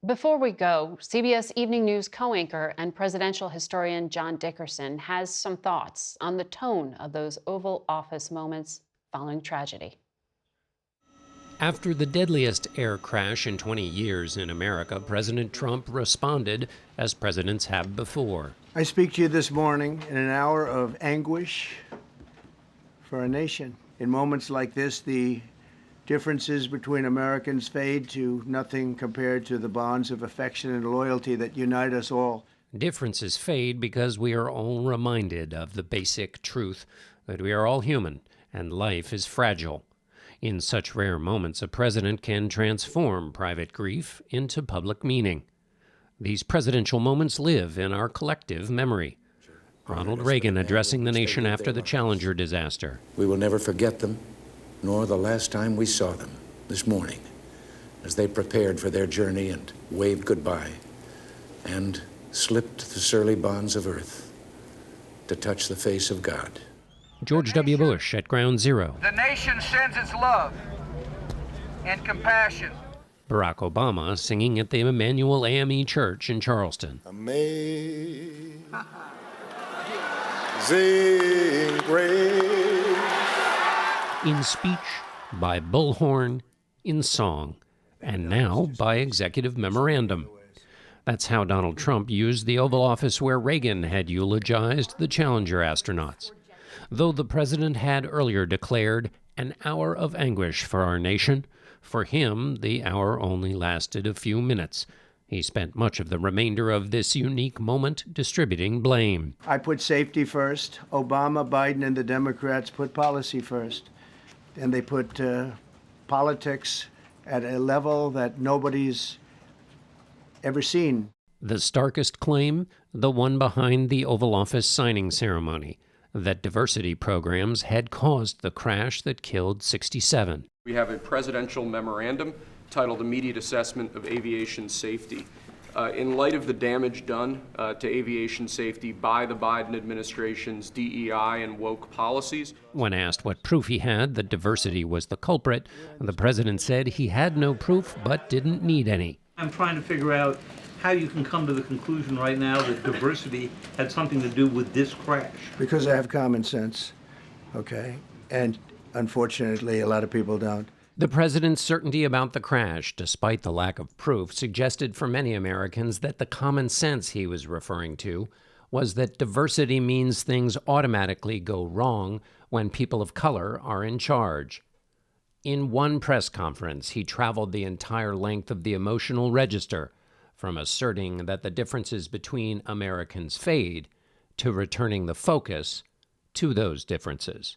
Before we go, CBS Evening News co-anchor and presidential historian John Dickerson has some thoughts on the tone of those Oval Office moments following tragedy. After the deadliest air crash in 20 years in America, President Trump responded as presidents have before. I speak to you this morning in an hour of anguish for our nation. In moments like this, the differences between Americans fade to nothing compared to the bonds of affection and loyalty that unite us all. Differences fade because we are all reminded of the basic truth that we are all human and life is fragile. In such rare moments, a president can transform private grief into public meaning. These presidential moments live in our collective memory. Ronald Reagan addressing the nation after the Challenger disaster. We will never forget them, nor the last time we saw them this morning, as they prepared for their journey and waved goodbye and slipped the surly bonds of earth to touch the face of God. George W. Bush at Ground Zero. The nation sends its love and compassion. Barack Obama singing at the Emmanuel AME Church in Charleston. Amazing grace. In speech, by bullhorn, in song, and now by executive memorandum. That's how Donald Trump used the Oval Office where Reagan had eulogized the Challenger astronauts. Though the president had earlier declared an hour of anguish for our nation, for him, the hour only lasted a few minutes. He spent much of the remainder of this unique moment distributing blame. I put safety first. Obama, Biden, and the Democrats put policy first. And they put politics at a level that nobody's ever seen. The starkest claim, the one behind the Oval Office signing ceremony, that diversity programs had caused the crash that killed 67. We have a presidential memorandum titled Immediate Assessment of Aviation Safety. In light of the damage done to aviation safety by the Biden administration's DEI and woke policies. When asked what proof he had that diversity was the culprit, the president said he had no proof but didn't need any. I'm trying to figure out how you can come to the conclusion right now that diversity had something to do with this crash. Because I have common sense, okay? And unfortunately, a lot of people don't. The president's certainty about the crash, despite the lack of proof, suggested for many Americans that the common sense he was referring to was that diversity means things automatically go wrong when people of color are in charge. In one press conference, he traveled the entire length of the emotional register, from asserting that the differences between Americans fade to returning the focus to those differences.